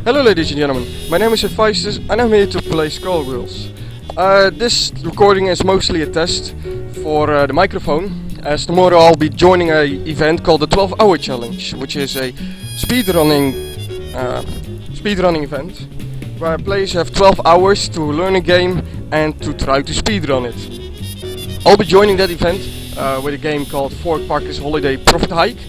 Hello ladies and gentlemen, my name is Advices and I'm here to play Skullgirls. This recording is mostly a test for the microphone, as tomorrow I'll be joining an event called the 12-hour challenge, which is a speedrunning event where players have 12 hours to learn a game and to try to speedrun it. I'll be joining that event with a game called Fort Parker's Holiday Profit Hike,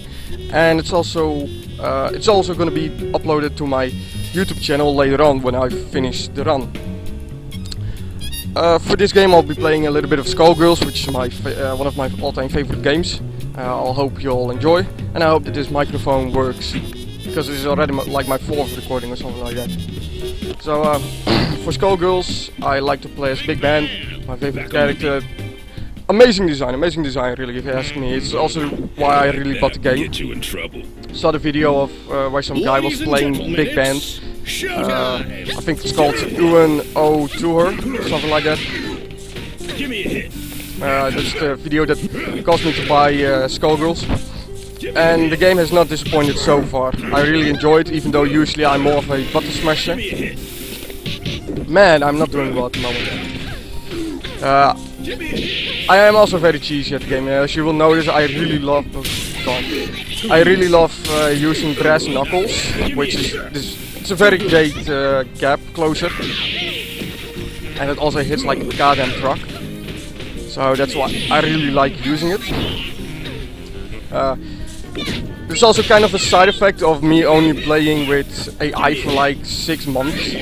and it's also going to be uploaded to my YouTube channel later on when I finish the run. For this game I'll be playing a little bit of Skullgirls, which is one of my all-time favorite games. I hope you all enjoy, and I hope that this microphone works, because this is already like my 4th recording or something like that. So for Skullgirls I like to play as Big Ben, my favorite character. Amazing design really, if you ask me. It's also why I really bought the game. Saw the video of where some guy was playing Big Band. I think it's called Uan O Tour, something like that. That's the video that caused me to buy Skullgirls. And the game has not disappointed so far. I really enjoyed it, even though usually I'm more of a button smasher. Man, I'm not doing well at the moment. I am also very cheesy at the game. As you will notice, I really love using brass knuckles, which is it's a very great gap closer, and it also hits like a goddamn truck. So that's why I really like using it. There's also kind of a side effect of me only playing with AI for like 6 months.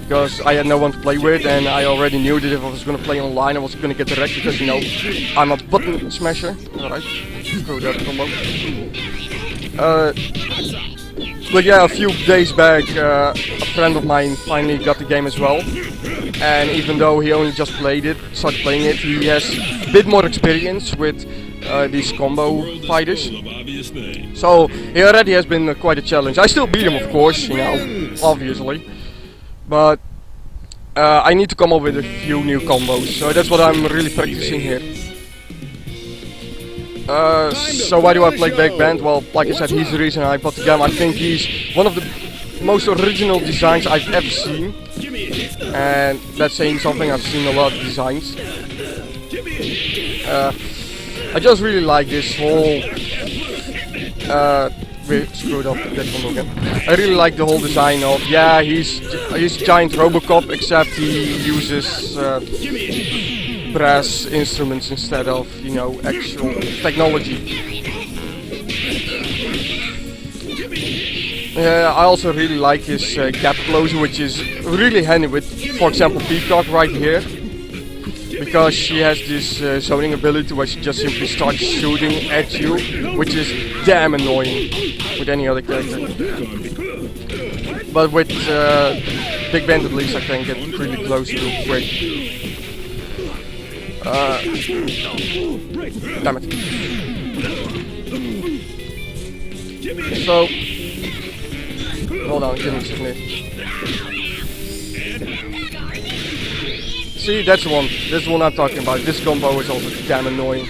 Because I had no one to play with, and I already knew that if I was going to play online I was going to get wrecked, because you know I'm a button smasher. Alright, screw that combo. But yeah, a few days back a friend of mine finally got the game as well, and even though he only just started playing it, he has a bit more experience with these combo fighters. So he already has been quite a challenge. I still beat him, of course, you know, obviously. But I need to come up with a few new combos, so that's what I'm really practicing here. So why do I play Big Band? Well, like I said, he's the reason I bought the game. I think he's one of the most original designs I've ever seen. And that's saying something. I've seen a lot of designs. I just really like this whole... we screwed up that combo again. I really like the whole design of, yeah, he's giant Robocop, except he uses brass instruments instead of, you know, actual technology. I also really like his gap closer, which is really handy with, for example, Peacock right here. Because she has this zoning ability where she just simply starts shooting at you, which is damn annoying with any other character. But with Big Ben at least I can get really close to quick. Damn it. So, hold on, give me a second. See, that's the one I'm talking about. This combo is also damn annoying.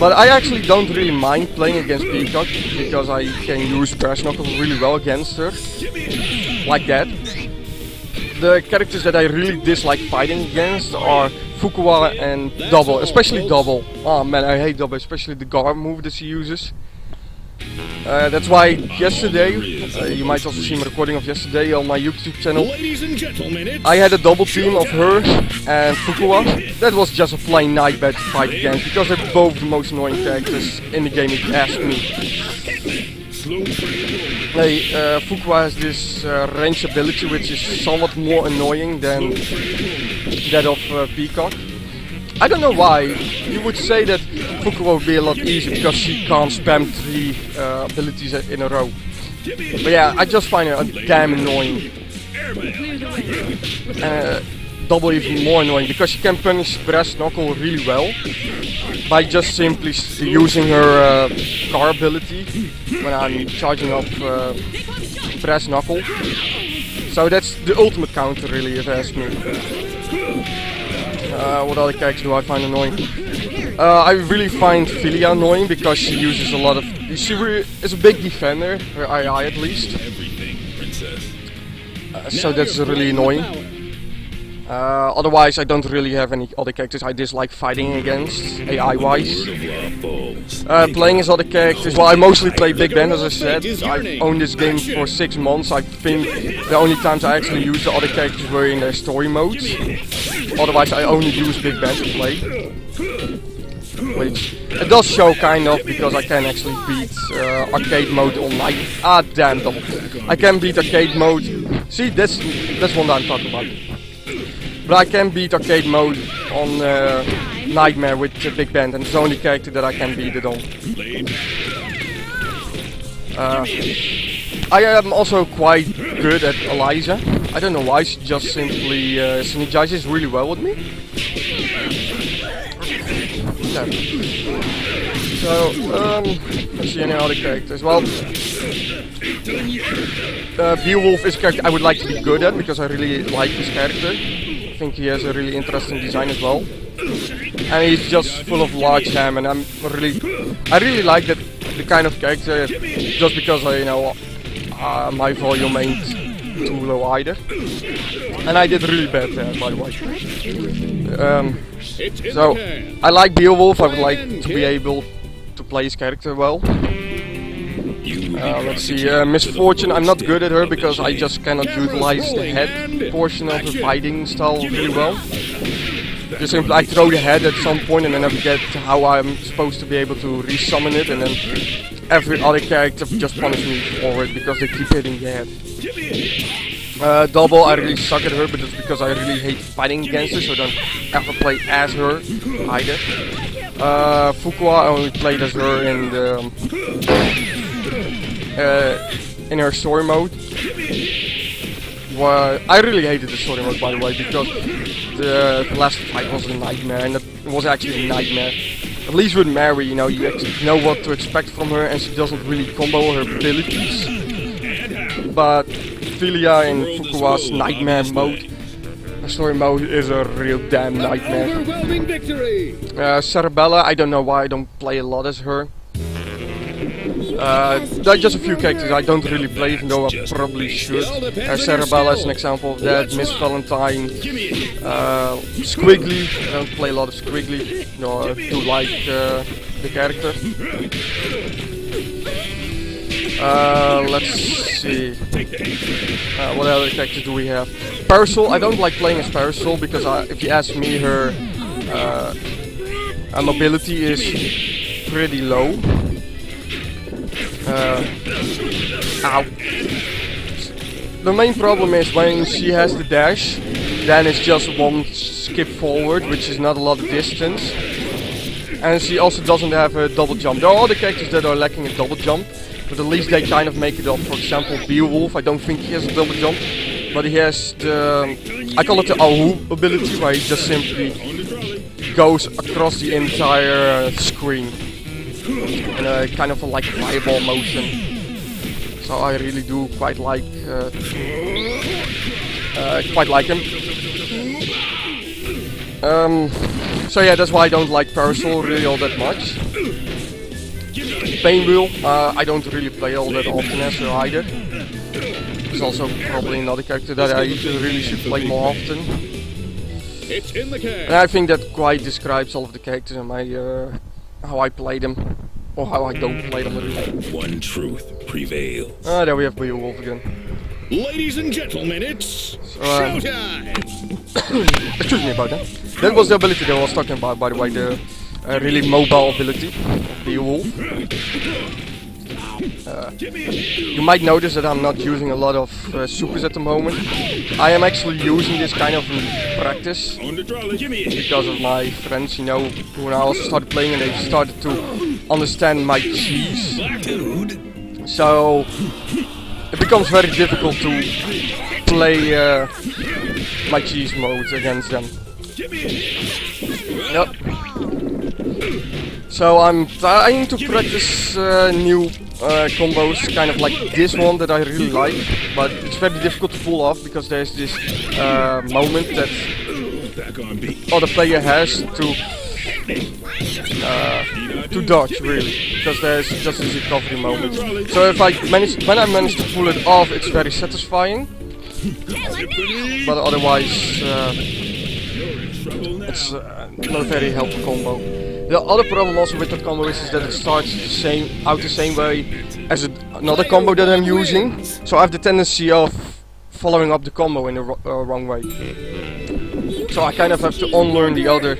But I actually don't really mind playing against Peacock, because I can use brass knuckles really well against her. Like that. The characters that I really dislike fighting against are Fukuwa and Double, especially Double. Oh man, I hate Double, especially the guard move that she uses. That's why yesterday, you might also see my recording of yesterday on my YouTube channel, I had a double team of her and Fukuwa. That was just a plain nightmare to fight against, because they're both the most annoying characters in the game if you ask me. Fukuwa has this range ability which is somewhat more annoying than that of Peacock. I don't know why. You would say that Fukuwa would be a lot easier because she can't spam 3 abilities in a row. But yeah, I just find her damn annoying. Double even more annoying, because she can punish brass knuckle really well by just simply using her car ability when I'm charging up brass knuckle. So that's the ultimate counter really, if you ask me. What other characters do I find annoying? I really find Philia annoying because she uses a lot of... She really is a big defender, her AI at least. So that's really annoying. Otherwise, I don't really have any other characters I dislike fighting against, AI-wise. Playing as other characters, well, I mostly play Big Ben, as I said. I've owned this game for 6 months. I think the only times I actually used the other characters were in their story modes. Otherwise, I only use Big Ben to play. Which it does show kind of, because I can actually beat arcade mode online. Ah, damn double. I can beat arcade mode. See, that's one that I'm talking about. But I can beat arcade mode on Nightmare with Big Ben, and it's the only character that I can beat it on. I am also quite good at Eliza. I don't know why, she just simply synergizes really well with me. Yeah. So, let's see any other characters. Well, Beowulf is a character I would like to be good at, because I really like this character. I think he has a really interesting design as well. And he's just full of large ham, and I really like that the kind of character, just because my volume ain't too low either. And I did really bad there, by the way. So I like Beowulf. I would like to be able to play his character well. Let's see, Misfortune, I'm not good at her because I just cannot utilize the head portion of her fighting style really well. Just simply I throw the head at some point and then I forget how I'm supposed to be able to resummon it, and then every other character just punishes me for it because they keep hitting the head. Double, I really suck at her, but it's because I really hate fighting against her, so I don't ever play as her either. Fuqua, I only played as her in her story mode. Well, I really hated the story mode, by the way, because the last fight was a nightmare, and it was actually a nightmare. At least with Mary, you know what to expect from her, and she doesn't really combo her abilities. But Philia in Fuqua's nightmare mode, story mode, is a real damn nightmare. Cerebella, I don't know why I don't play a lot as her. There are just a few characters I don't really play, even though I probably should. Cerebella is an example of that. Miss Valentine, Squiggly. I don't play a lot of Squiggly. No, I do like the character. Let's see. What other characters do we have? Parasol. I don't like playing as Parasol because if you ask me, her mobility is pretty low. Ow. The main problem is when she has the dash, then it's just one skip forward, which is not a lot of distance. And she also doesn't have a double jump. There are other characters that are lacking a double jump, but at least they kind of make it up. For example, Beowulf, I don't think he has a double jump, but he has the, I call it the Ahu ability, where he just simply goes across the entire screen. And kind of like a fireball motion. So I really do quite like him. So yeah, that's why I don't like Parasol really all that much. Painwheel, I don't really play all that often as her either. It's also probably another character that I really should play more often. And I think that quite describes all of the characters and my how I play them, or how I don't play them. One truth prevails. Ah, there we have Beowulf again. Ladies and gentlemen, it's showtime! Excuse me about that. That was the ability that I was talking about, by the way, the really mobile ability of Beowulf. You might notice that I'm not using a lot of supers at the moment. I am actually using this kind of in practice because of my friends, you know, who I also started playing and they started to understand my cheese. So it becomes very difficult to play my cheese modes against them. Yep. So I'm trying to practice new combos, kind of like this one that I really like, but it's very difficult to pull off because there's this moment that other player has to to dodge really, because there's just this recovery moment. So if when I manage to pull it off, it's very satisfying. But otherwise, it's not a very helpful combo. The other problem also with that combo is that it starts the same way as another combo that I'm using. So I have the tendency of following up the combo in the wrong way. So I kind of have to unlearn the other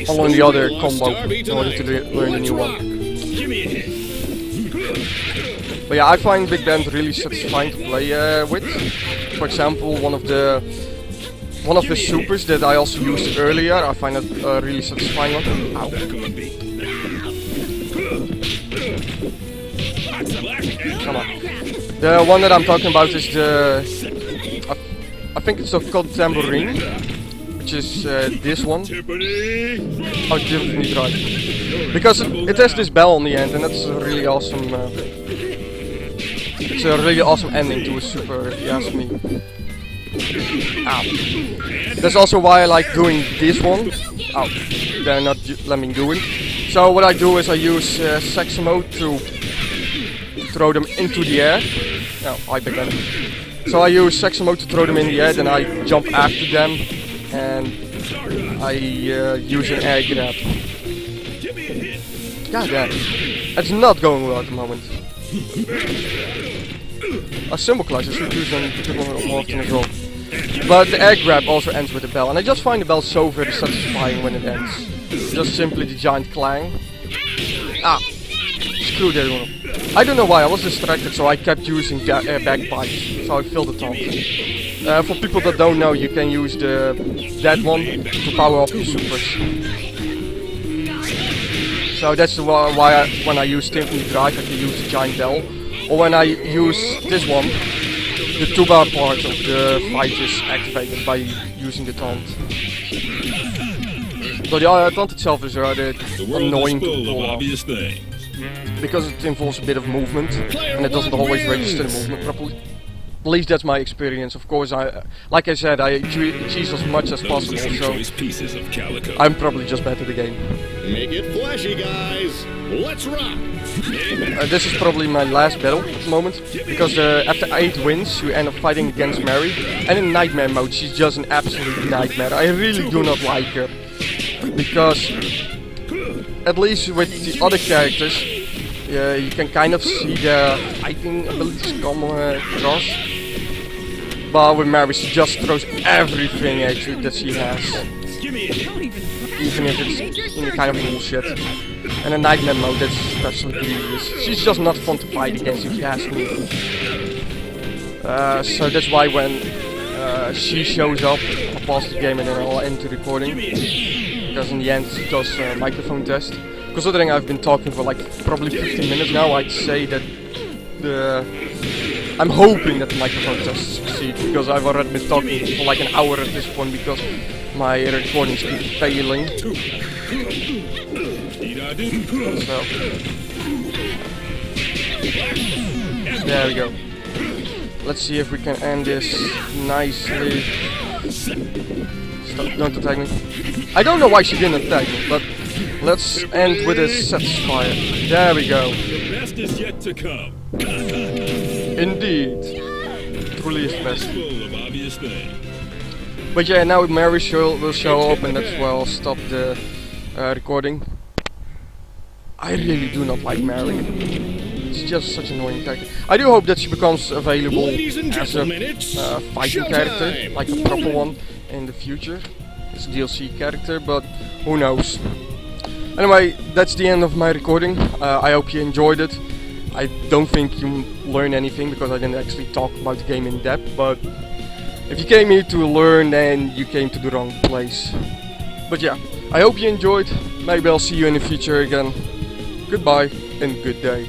combo in order to learn the new one. But yeah, I find Big Band really satisfying to play with. For example, one of the supers that I also used earlier, I find that really satisfying one. Ow. Come on. The one that I'm talking about is the... I think it's called Tambourine, which is this one. Oh, definitely right. Because it has this bell on the end, and that's a really awesome... it's a really awesome ending to a super, if you ask me. Ow. That's also why I like doing this one. Ow. They're not letting me do it. So what I do is I use sex mode to throw them into the air. Oh, I began. So I use sex mode to throw them in the air, then I jump after them and I use an air grab. God damn. It's not going well at the moment. A symbol class, I should use them more often as well. But the air grab also ends with a bell, and I just find the bell so very satisfying when it ends. Just simply the giant clang. Ah, screw that one. I don't know why, I was distracted, so I kept using bagpipes, so I filled the taunt. For people that don't know, you can use that one to power up your supers. So that's why when I use Symphony Drive, I can use the giant bell. Or when I use this one, the tuba part of the fight is activated by using the taunt. So the taunt itself is rather annoying to pull off, because it involves a bit of movement and it doesn't always register the movement properly. At least that's my experience. Of course, like I said, I cheese as much as possible, so I'm probably just bad at the game. Make it flashy, guys. Let's rock. This is probably my last battle at the moment, because after 8 wins you end up fighting against Mary, and in Nightmare mode she's just an absolute nightmare. I really do not like her, because at least with the other characters you can kind of see their fighting abilities come across, but with Mary she just throws everything at you that she has, even if it's in kind of bullshit. And in Nightmare mode that's especially grievous. She's just not fun to fight against, if you ask me. So that's why when she shows up, I'll pause the game and then I'll end the recording, because in the end it does a microphone test. Considering I've been talking for like probably 15 minutes now, I'd say that I'm hoping that the microphone test succeeds, because I've already been talking for like an hour at this point because my recordings keep failing. So there we go. Let's see if we can end this nicely. Stop, don't attack me. I don't know why she didn't attack me, but let's end with a satisfier. There we go. The best is yet to come. Indeed. Truly is best. Full of obvious things. But yeah, now Mary will show up, and that's why I'll stop the recording. I really do not like Mary. She's just such an annoying character. I do hope that she becomes available as a fighting character, like a proper one, in the future. As a DLC character, but who knows. Anyway, that's the end of my recording. I hope you enjoyed it. I don't think you learned anything because I didn't actually talk about the game in depth, but if you came here to learn, then you came to the wrong place. But yeah, I hope you enjoyed. Maybe I'll see you in the future again. Goodbye and good day.